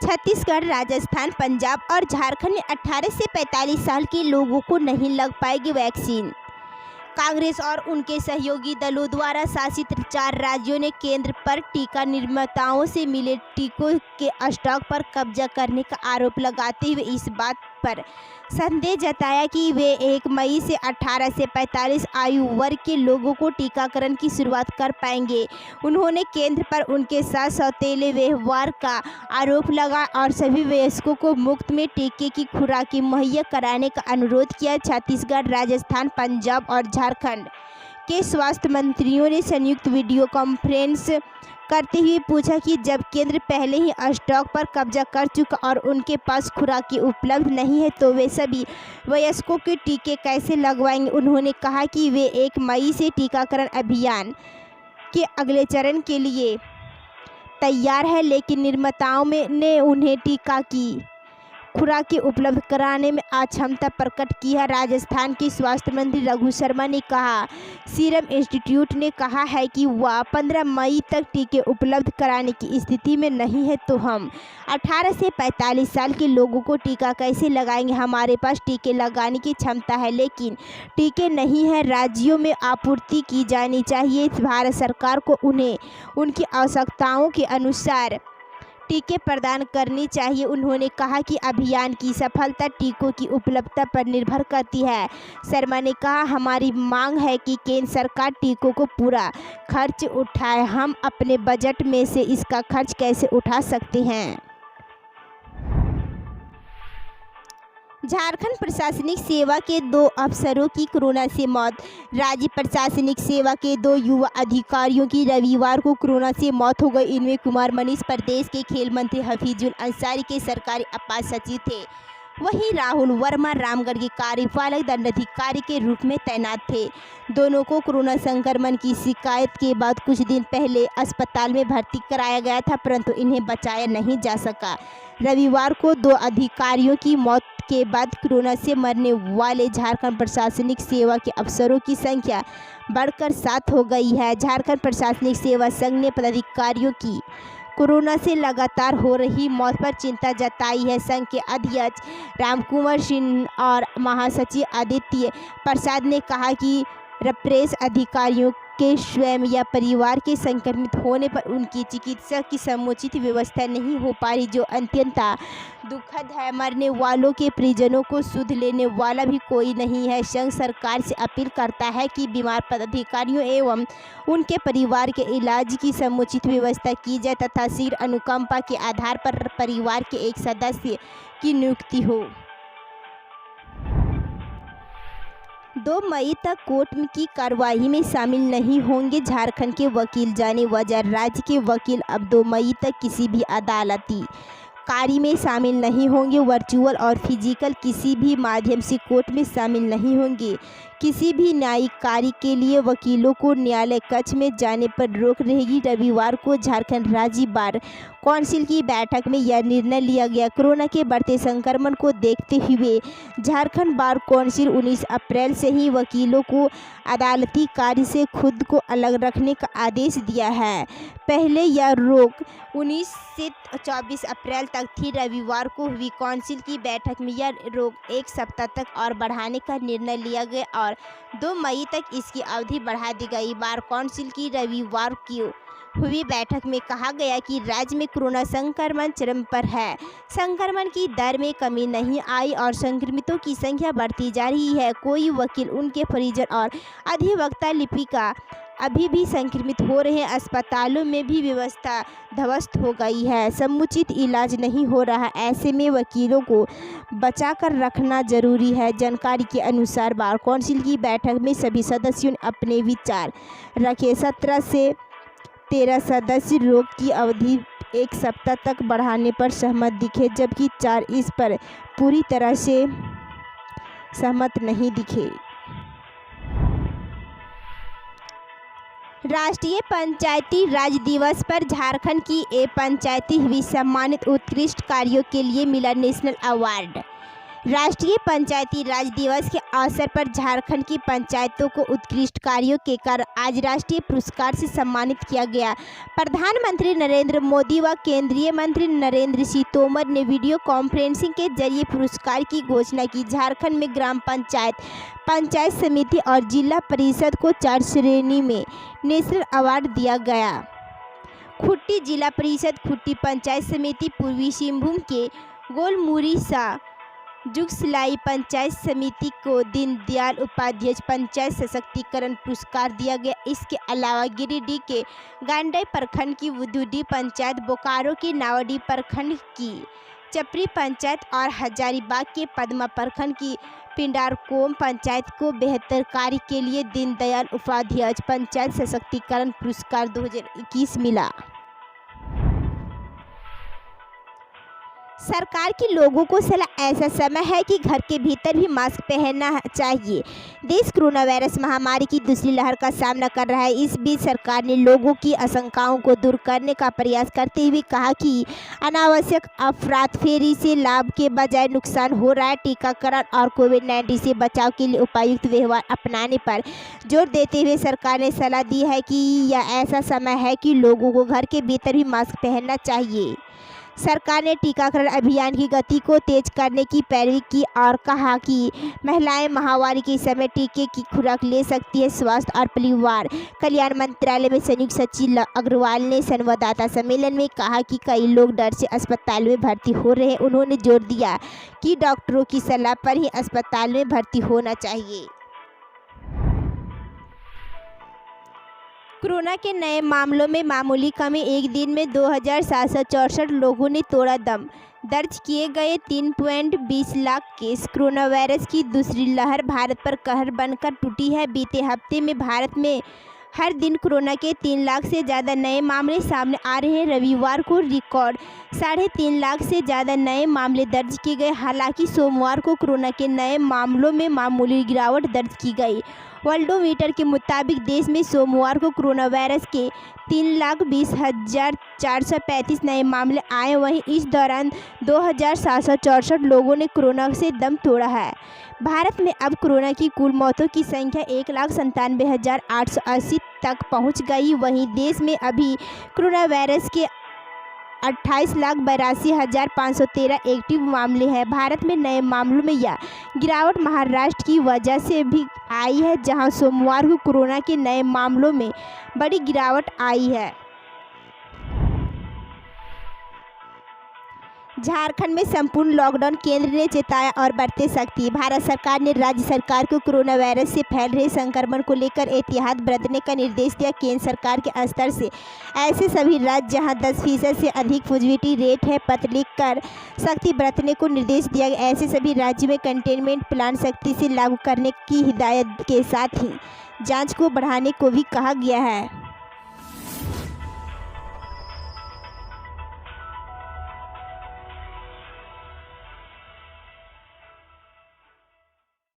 छत्तीसगढ़, राजस्थान, पंजाब और झारखंड में 18 से 45 साल के लोगों को नहीं लग पाएगी वैक्सीन। कांग्रेस और उनके सहयोगी दलों द्वारा शासित 4 राज्यों ने केंद्र पर टीका निर्माताओं से मिले टीकों के स्टॉक पर कब्जा करने का आरोप लगाते हुए इस बात पर संदेह जताया कि वे 1 मई से 18 से 45 आयु वर्ग के लोगों को टीकाकरण की शुरुआत कर पाएंगे। उन्होंने केंद्र पर उनके साथ सौतेले व्यवहार का आरोप लगाया और सभी वयस्कों को मुफ्त में टीके की खुराकें मुहैया कराने का अनुरोध किया। छत्तीसगढ़, राजस्थान, पंजाब और झारखंड के स्वास्थ्य मंत्रियों ने संयुक्त वीडियो कॉन्फ्रेंस करते हुए पूछा कि जब केंद्र पहले ही स्टॉक पर कब्जा कर चुका और उनके पास खुराकें उपलब्ध नहीं है तो वे सभी वयस्कों के टीके कैसे लगवाएंगे। उन्होंने कहा कि वे 1 मई से टीकाकरण अभियान के अगले चरण के लिए तैयार है, लेकिन निर्माताओं ने उन्हें टीका की खुराकें उपलब्ध कराने में अक्षमता प्रकट की है। राजस्थान के स्वास्थ्य मंत्री रघु शर्मा ने कहा, सीरम इंस्टीट्यूट ने कहा है कि वह 15 मई तक टीके उपलब्ध कराने की स्थिति में नहीं है, तो हम 18 से 45 साल के लोगों को टीका कैसे लगाएंगे। हमारे पास टीके लगाने की क्षमता है, लेकिन टीके नहीं है। राज्यों में आपूर्ति की जानी चाहिए। भारत सरकार को उन्हें उनकी आवश्यकताओं के अनुसार टीके प्रदान करनी चाहिए। उन्होंने कहा कि अभियान की सफलता टीकों की उपलब्धता पर निर्भर करती है। शर्मा ने कहा, हमारी मांग है कि केंद्र सरकार टीकों को पूरा खर्च उठाए। हम अपने बजट में से इसका खर्च कैसे उठा सकते हैं। झारखंड प्रशासनिक सेवा के 2 अफसरों की कोरोना से मौत। राज्य प्रशासनिक सेवा के 2 युवा अधिकारियों की रविवार को कोरोना से मौत हो गई। इनमें कुमार मनीष प्रदेश के खेल मंत्री हफीजुल अंसारी के सरकारी अपार सचिव थे, वहीं राहुल वर्मा रामगढ़ के कार्यपालक दंडाधिकारी के रूप में तैनात थे। दोनों को कोरोना संक्रमण की शिकायत के बाद कुछ दिन पहले अस्पताल में भर्ती कराया गया था, परंतु इन्हें बचाया नहीं जा सका। रविवार को 2 अधिकारियों की मौत के बाद कोरोना से मरने वाले झारखंड प्रशासनिक सेवा के अफसरों की संख्या बढ़कर 7 हो गई है। झारखंड प्रशासनिक सेवा संघ ने पदाधिकारियों की कोरोना से लगातार हो रही मौत पर चिंता जताई है। संघ के अध्यक्ष रामकुमार सिंह और महासचिव आदित्य प्रसाद ने कहा कि प्रेस अधिकारियों के स्वयं या परिवार के संक्रमित होने पर उनकी चिकित्सा की समुचित व्यवस्था नहीं हो पा रही, जो अत्यंत दुखद है। मरने वालों के परिजनों को सुध लेने वाला भी कोई नहीं है। संघ सरकार से अपील करता है कि बीमार पदाधिकारियों एवं उनके परिवार के इलाज की समुचित व्यवस्था की जाए तथा शीघ्र अनुकंपा के आधार पर परिवार के एक सदस्य की नियुक्ति हो। 2 मई तक कोर्ट की कार्रवाई में शामिल नहीं होंगे झारखंड के वकील। जाने वजह, राज्य के वकील अब 2 मई तक किसी भी अदालती कार्य में शामिल नहीं होंगे। वर्चुअल और फिजिकल किसी भी माध्यम से कोर्ट में शामिल नहीं होंगे। किसी भी न्यायिक कार्य के लिए वकीलों को न्यायालय कक्ष में जाने पर रोक रहेगी। रविवार को झारखंड राज्य बार काउंसिल की बैठक में यह निर्णय लिया गया। कोरोना के बढ़ते संक्रमण को देखते हुए झारखंड बार काउंसिल 19 अप्रैल से ही वकीलों को अदालती कार्य से खुद को अलग रखने का आदेश दिया है। पहले यह रोक 19 से 24 अप्रैल तक थी। रविवार को हुई काउंसिल की बैठक में यह रोक 1 सप्ताह तक और बढ़ाने का निर्णय लिया गया और 2 मई तक इसकी अवधि बढ़ा दी गई। बार काउंसिल की रविवार की हुई बैठक में कहा गया कि राज्य में कोरोना संक्रमण चरम पर है। संक्रमण की दर में कमी नहीं आई और संक्रमितों की संख्या बढ़ती जा रही है। कोई वकील, उनके परिजन और अधिवक्ता लिपिका अभी भी संक्रमित हो रहे हैं। अस्पतालों में भी व्यवस्था ध्वस्त हो गई है। समुचित इलाज नहीं हो रहा। ऐसे में वकीलों को बचाकर रखना जरूरी है। जानकारी के अनुसार बार काउंसिल की बैठक में सभी सदस्यों ने अपने विचार रखे। 17 से 13 सदस्य रोक की अवधि 1 सप्ताह तक बढ़ाने पर सहमत दिखे, जबकि 4 इस पर पूरी तरह से सहमत नहीं दिखे। राष्ट्रीय पंचायती राज दिवस पर झारखंड की पंचायती हुई सम्मानित उत्कृष्ट कार्यों के लिए मिला नेशनल अवार्ड। राष्ट्रीय पंचायती राज दिवस के अवसर पर झारखंड की पंचायतों को उत्कृष्ट कार्यों के कारण आज राष्ट्रीय पुरस्कार से सम्मानित किया गया। प्रधानमंत्री नरेंद्र मोदी व केंद्रीय मंत्री नरेंद्र सिंह तोमर ने वीडियो कॉन्फ्रेंसिंग के जरिए पुरस्कार की घोषणा की। झारखंड में ग्राम पंचायत, पंचायत समिति और जिला परिषद को 4 श्रेणी में नेशनल अवार्ड दिया गया। खुट्टी जिला परिषद, खुट्टी पंचायत समिति, पूर्वी सिंहभूम के गोलमुरीसा जुगसलाई पंचायत समिति को दीनदयाल उपाध्याय पंचायत सशक्तिकरण पुरस्कार दिया गया। इसके अलावा गिरिडीह के गांडेय प्रखंड की वुदुडी पंचायत, बोकारो के नावडी प्रखंड की चपरी पंचायत और हजारीबाग के पदमा प्रखंड की पिंडारकोम पंचायत को बेहतर कार्य के लिए दीनदयाल उपाध्याय पंचायत सशक्तिकरण पुरस्कार 2021 मिला। सरकार की लोगों को सलाह, ऐसा समय है कि घर के भीतर भी मास्क पहनना चाहिए। देश कोरोना वायरस महामारी की दूसरी लहर का सामना कर रहा है। इस बीच सरकार ने लोगों की आशंकाओं को दूर करने का प्रयास करते हुए कहा कि अनावश्यक अफरातफरी से लाभ के बजाय नुकसान हो रहा है। टीकाकरण और कोविड-19 से बचाव के लिए उपयुक्त व्यवहार अपनाने पर जोर देते हुए सरकार ने सलाह दी है कि यह ऐसा समय है कि लोगों को घर के भीतर भी मास्क पहनना चाहिए। सरकार ने टीकाकरण अभियान की गति को तेज करने की पैरवी की और कहा कि महिलाएं महामारी के समय टीके की खुराक ले सकती है। स्वास्थ्य और परिवार कल्याण मंत्रालय में संयुक्त सचिव लव अग्रवाल ने संवाददाता सम्मेलन में कहा कि कई लोग डर से अस्पताल में भर्ती हो रहे हैं। उन्होंने जोर दिया कि डॉक्टरों की सलाह पर ही अस्पताल में भर्ती होना चाहिए। कोरोना के नए मामलों में मामूली कमी, एक दिन में 2764 लोगों ने तोड़ा दम, दर्ज किए गए 3.20 लाख केस। कोरोना वायरस की दूसरी लहर भारत पर कहर बनकर टूटी है। बीते हफ्ते में भारत में हर दिन कोरोना के 3 लाख से ज़्यादा नए मामले सामने आ रहे हैं। रविवार को रिकॉर्ड 3.5 लाख से ज़्यादा नए मामले दर्ज किए गए। हालांकि सोमवार को कोरोना के नए मामलों में मामूली गिरावट दर्ज की गई। वर्ल्डोमीटर के मुताबिक देश में सोमवार को कोरोना वायरस के 3,20,435 नए मामले आए। वहीं इस दौरान 2,764 लोगों ने कोरोना से दम तोड़ा है। भारत में अब कोरोना की कुल मौतों की संख्या 1,97,880 तक पहुंच गई। वहीं देश में अभी कोरोना वायरस के 28,82,513 एक्टिव मामले हैं। भारत में नए मामलों में यह गिरावट महाराष्ट्र की वजह से भी आई है, जहां सोमवार को कोरोना के नए मामलों में बड़ी गिरावट आई है। झारखंड में संपूर्ण लॉकडाउन, केंद्र ने चेताया और बरते सख्ती। भारत सरकार ने राज्य सरकार को कोरोना वायरस से फैल रहे संक्रमण को लेकर एहतियात बरतने का निर्देश दिया। केंद्र सरकार के स्तर से ऐसे सभी राज्य जहां 10% से अधिक पॉजिटिविटी रेट है, पत्र लिखकर सख्ती बरतने को निर्देश दिया गया। ऐसे सभी राज्यों में कंटेनमेंट प्लान सख्ती से लागू करने की हिदायत के साथ ही जाँच को बढ़ाने को भी कहा गया है।